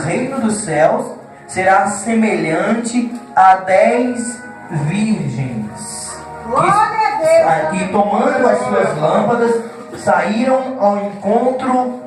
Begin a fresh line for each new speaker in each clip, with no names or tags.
reino dos céus será semelhante a 10 virgens que tomando as suas lâmpadas saíram ao encontro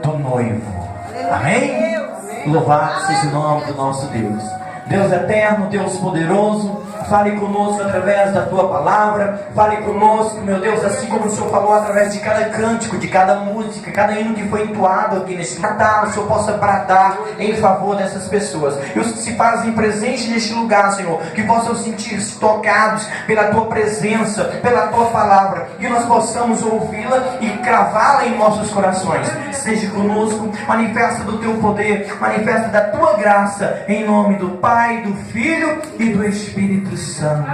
do noivo. Amém? Louvado seja o nome do nosso Deus. Deus eterno, Deus poderoso, fale conosco através da Tua palavra. Fale conosco, meu Deus, assim como o Senhor falou através de cada cântico, de cada música, cada hino que foi entoado aqui neste Natal. O Senhor possa bradar em favor dessas pessoas, e os que se fazem presentes neste lugar, Senhor, que possam sentir-se tocados pela Tua presença, pela Tua palavra, que nós possamos ouvi-la e cravá-la em nossos corações. Seja conosco, manifesta do Teu poder, manifesta da Tua graça, em nome do Pai, do Filho e do Espírito Santo.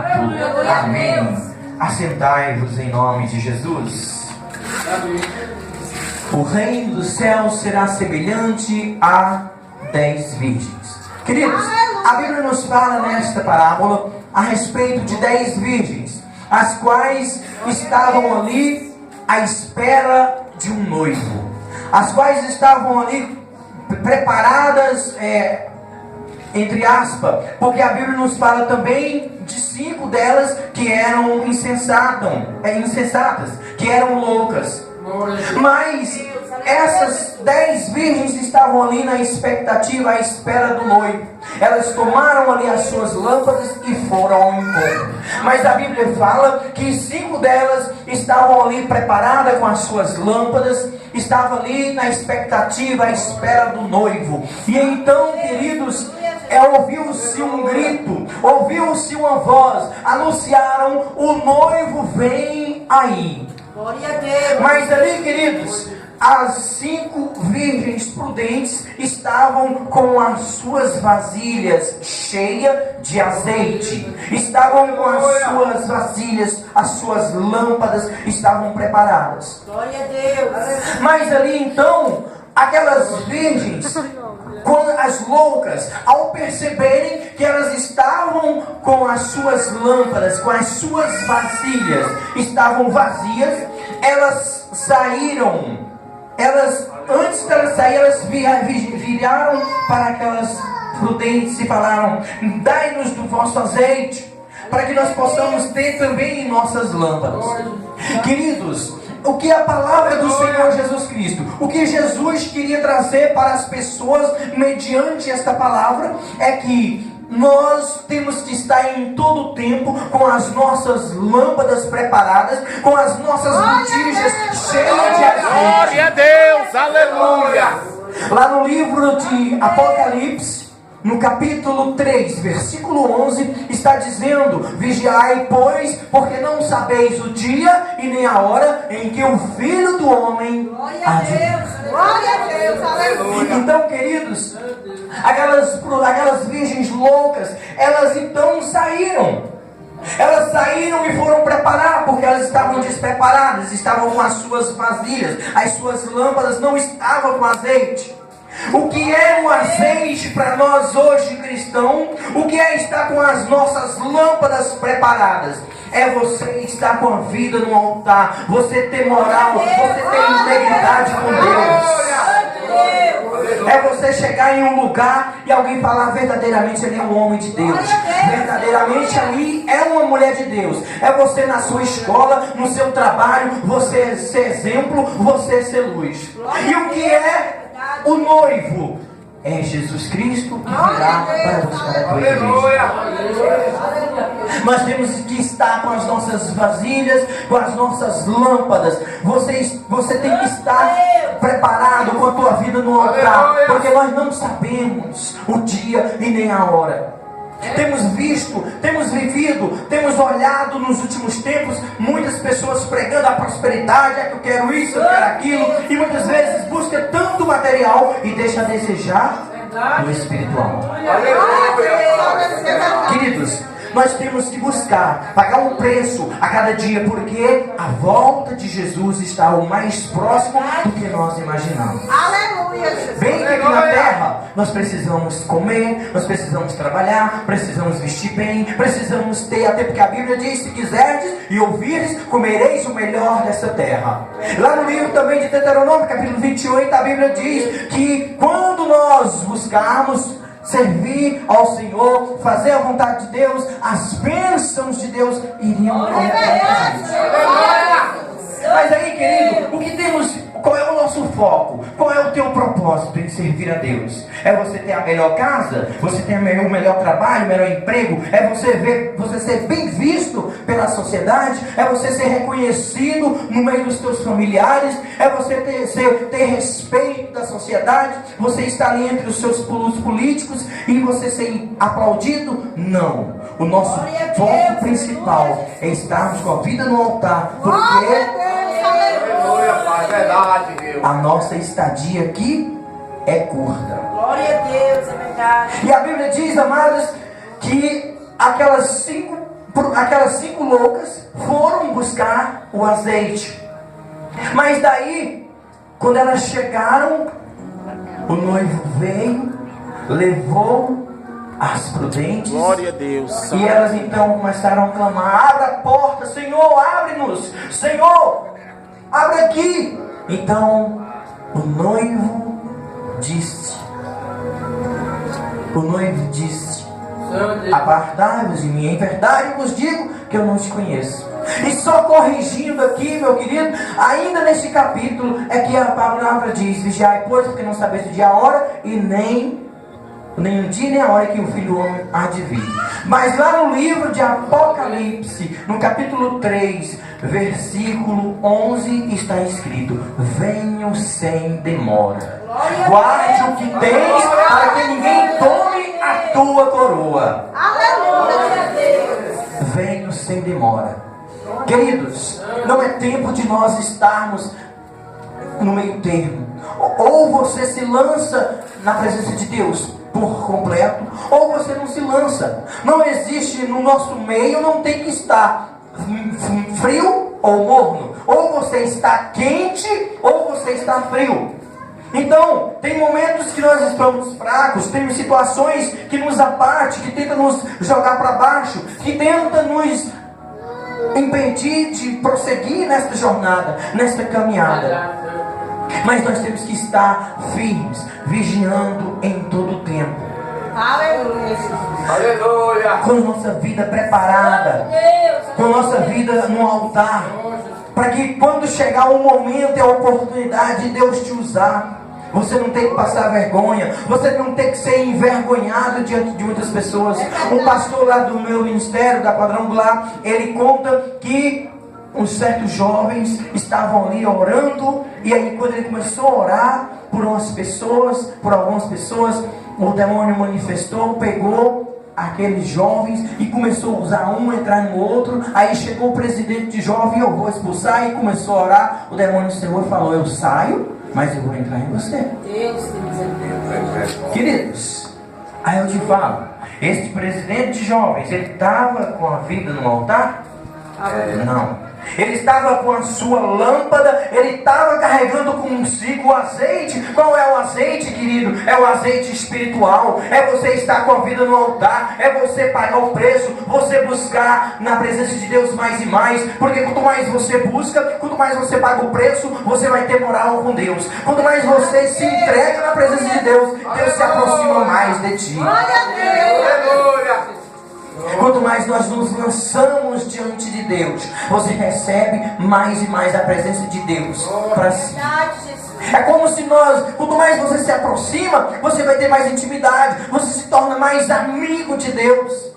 Amém. Assentai-vos em nome de Jesus. O reino dos céus será semelhante a 10 virgens. Queridos, a Bíblia nos fala nesta parábola a respeito de 10 virgens, as quais estavam ali à espera de um noivo, as quais estavam ali preparadas, entre aspas, porque a Bíblia nos fala também de 5 delas que eram insensatas, que eram loucas. Mas essas 10 virgens estavam ali na expectativa, à espera do noivo. Elas tomaram ali as suas lâmpadas e foram ao encontro. Mas a Bíblia fala que 5 delas estavam ali preparadas com as suas lâmpadas, estavam ali na expectativa, à espera do noivo. E então, queridos, ouviu-se um grito, ouviu-se uma voz, anunciaram: o noivo vem aí. Glória a Deus. Mas ali, queridos, as 5 virgens prudentes estavam com as suas vasilhas cheias de azeite, estavam com as suas vasilhas, as suas lâmpadas estavam preparadas. Glória a Deus. Mas ali então, aquelas virgens, as loucas, ao perceberem que elas estavam com as suas lâmpadas, com as suas vasilhas, estavam vazias, elas saíram. Antes de elas saírem, elas viraram para aquelas prudentes e falaram: dai-nos do vosso azeite, para que nós possamos ter também em nossas lâmpadas. Queridos, o que a palavra do Senhor Jesus Cristo, o que Jesus queria trazer para as pessoas mediante esta palavra, é que nós temos que estar em todo o tempo com as nossas lâmpadas preparadas, com as nossas botijas cheias de azeite.
Glória a Deus, aleluia.
Lá no livro de Apocalipse, no capítulo 3, versículo 11, está dizendo: vigiai, pois, porque não sabeis o dia e nem a hora em que o Filho do Homem há de vir.
Glória a Deus, aleluia.
Então, queridos, aquelas virgens loucas, elas então saíram. Elas saíram e foram preparar, porque elas estavam despreparadas, estavam com as suas vasilhas, as suas lâmpadas não estavam com azeite. O que é um azeite para nós hoje cristão? O que é estar com as nossas lâmpadas preparadas? É você estar com a vida no altar, você ter moral, você ter integridade com Deus. É você chegar em um lugar e alguém falar: verdadeiramente ele é um homem de Deus, verdadeiramente ali é uma mulher de Deus. É você na sua escola, no seu trabalho, você ser exemplo, você ser luz. E o que é o noivo? É Jesus Cristo que virá para buscar a tua igreja. Nós temos que estar com as nossas vasilhas, com as nossas lâmpadas. Você tem que estar preparado com a tua vida no altar, porque nós não sabemos o dia e nem a hora. Temos visto, temos vivido, temos olhado nos últimos tempos muitas pessoas pregando a prosperidade: é que eu quero isso, eu quero aquilo, e muitas vezes busca tanto material e deixa a desejar no espiritual. Queridos, nós temos que buscar, pagar um preço a cada dia, porque a volta de Jesus está o mais próximo do que nós imaginamos.
Aleluia, Jesus.
Bem que aqui na terra nós precisamos comer, nós precisamos trabalhar, precisamos vestir bem, precisamos ter, até porque a Bíblia diz: se quiserdes e ouvires, comereis o melhor dessa terra. Lá no livro também de Deuteronômio, capítulo 28, a Bíblia diz que quando nós buscarmos servir ao Senhor, fazer a vontade de Deus, as bênçãos de Deus iriam aumentar a gente. Mas aí, querido, o que temos, qual é o nosso foco? Qual é o teu propósito em servir a Deus? É você ter a melhor casa? Você ter o melhor trabalho, o melhor emprego? É você ser bem visto pela sociedade? É você ser reconhecido no meio dos teus familiares? É você ter respeito da sociedade? Você estar ali entre os seus políticos e você ser aplaudido? Não. O nosso foco principal é estarmos com a vida no altar, porque a nossa estadia aqui é curta.
Glória a Deus, é verdade.
E a Bíblia diz, amados, que aquelas cinco loucas foram buscar o azeite. Mas daí, quando elas chegaram, o noivo veio, levou as prudentes.
Glória a Deus.
E elas então começaram a clamar: abra a porta, Senhor, abre-nos, Senhor, abre aqui. Então o noivo disse: apartai-vos de mim, em verdade vos digo que eu não te conheço. E só corrigindo aqui, meu querido, ainda nesse capítulo é que a palavra diz: vigiai, pois, porque não sabeis o dia e a hora, e nem o dia nem a hora que o Filho do Homem há de vir. Mas lá no livro de Apocalipse, no capítulo 3, versículo 11, está escrito: venho sem demora. Guarde o que tens, para que ninguém tome a tua coroa.
Aleluia, Deus.
Venho sem demora. Queridos, não é tempo de nós estarmos no meio termo. Ou você se lança na presença de Deus por completo, ou você não se lança. Não existe no nosso meio, não tem que estar frio ou morno. Ou você está quente, ou você está frio. Então, tem momentos que nós estamos fracos, tem situações que nos abatem, que tentam nos jogar para baixo, que tentam nos impedir de prosseguir nesta jornada, nesta caminhada. Mas nós temos que estar firmes, vigiando em todo o tempo.
Aleluia.
Aleluia.
Com nossa vida preparada, com nossa vida no altar, para que quando chegar o momento e a oportunidade de Deus te usar, você não tem que passar vergonha, você não tem que ser envergonhado diante de muitas pessoas. Um pastor lá do meu ministério, da Quadrangular, ele conta que uns certos jovens estavam ali orando, e aí quando ele começou a orar por algumas pessoas, o demônio manifestou, pegou aqueles jovens e começou a usar um, entrar no outro. Aí chegou o presidente de jovem: eu vou expulsar, e começou a orar. O demônio chegou e falou: eu saio, mas eu vou entrar em você.
Deus tem misericórdia.
Queridos, aí eu te falo, este presidente de jovens, ele estava com a vida no altar? Não. Ele estava com a sua lâmpada, ele estava carregando consigo o azeite. Qual é o azeite, querido? É o azeite espiritual. É você estar com a vida no altar, é você pagar o preço, você buscar na presença de Deus mais e mais. Porque quanto mais você busca, quanto mais você paga o preço, você vai ter moral com Deus. Quanto mais você se entrega na presença de Deus, Deus se aproxima mais de ti.
Aleluia.
Quanto mais nós nos lançamos diante de Deus, você recebe mais e mais a presença de Deus para si. É como se quanto mais você se aproxima, você vai ter mais intimidade, você se torna mais amigo de Deus.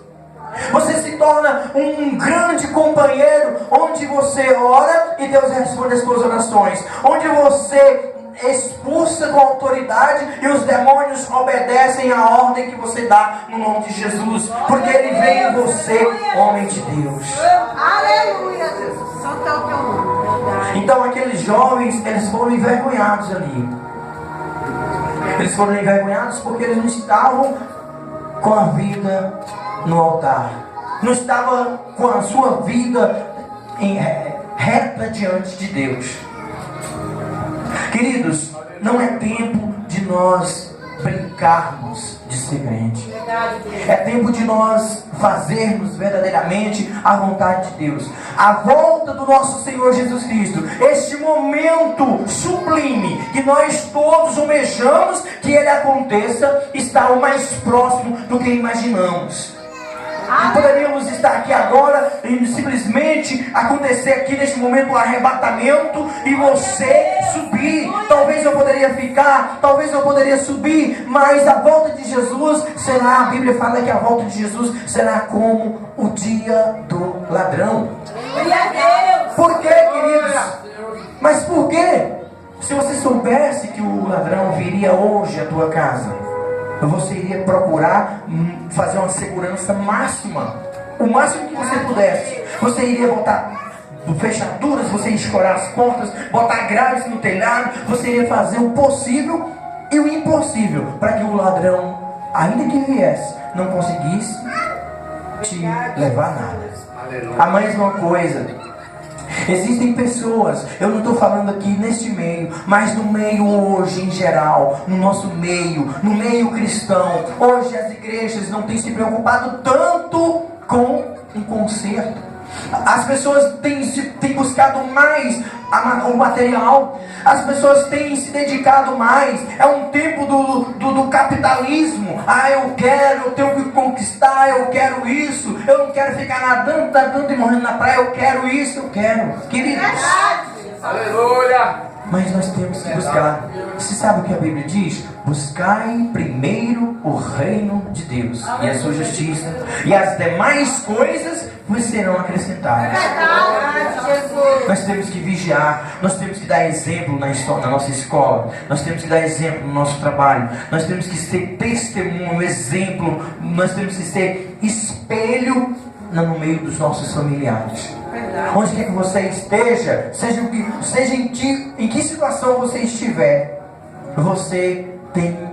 Você se torna um grande companheiro, onde você ora e Deus responde as suas orações, onde você expulsa com autoridade e os demônios obedecem à ordem que você dá no nome de Jesus, porque Ele vê em você, homem de Deus.
Aleluia, Jesus. Santo é o teu nome.
Então aqueles jovens, eles foram envergonhados ali. Eles foram envergonhados porque eles não estavam com a vida no altar. não estava com a sua vida reta diante de Deus. Queridos, não é tempo de nós brincarmos de ser crente. É tempo de nós fazermos verdadeiramente a vontade de Deus. A volta do nosso Senhor Jesus Cristo, este momento sublime que nós todos almejamos que ele aconteça, está o mais próximo do que imaginamos. Poderíamos estar aqui agora e simplesmente acontecer aqui neste momento o arrebatamento e você subir. Talvez eu poderia ficar, talvez eu poderia subir, mas a volta de Jesus será, a Bíblia fala que a volta de Jesus será como o dia do ladrão. Por quê, queridos? Mas por quê? Se você soubesse que o ladrão viria hoje à tua casa, você iria procurar fazer uma segurança máxima, o máximo que você pudesse. Você iria botar fechaduras, você ia escorar as portas, botar grades no telhado, você iria fazer o possível e o impossível para que o ladrão, ainda que viesse, não conseguisse te levar nada. A mesma coisa. Existem pessoas, eu não estou falando aqui neste meio, mas no meio hoje em geral, no nosso meio, no meio cristão. Hoje as igrejas não têm se preocupado tanto com um concerto. As pessoas têm buscado mais o material. As pessoas têm se dedicado mais. É um tempo do capitalismo. Eu tenho que conquistar, eu quero isso. Eu não quero ficar nadando e morrendo na praia. Eu quero isso, eu quero. Queridos,
Aleluia.
mas nós temos que buscar. Você sabe o que a Bíblia diz? Buscai primeiro o reino de Deus e a sua justiça, e as demais coisas vos serão acrescentadas. Nós temos que vigiar, nós temos que dar exemplo na nossa escola, nós temos que dar exemplo no nosso trabalho, nós temos que ser testemunho, exemplo, nós temos que ser espelho no meio dos nossos familiares. Onde quer que você esteja, seja em que situação você estiver, você tem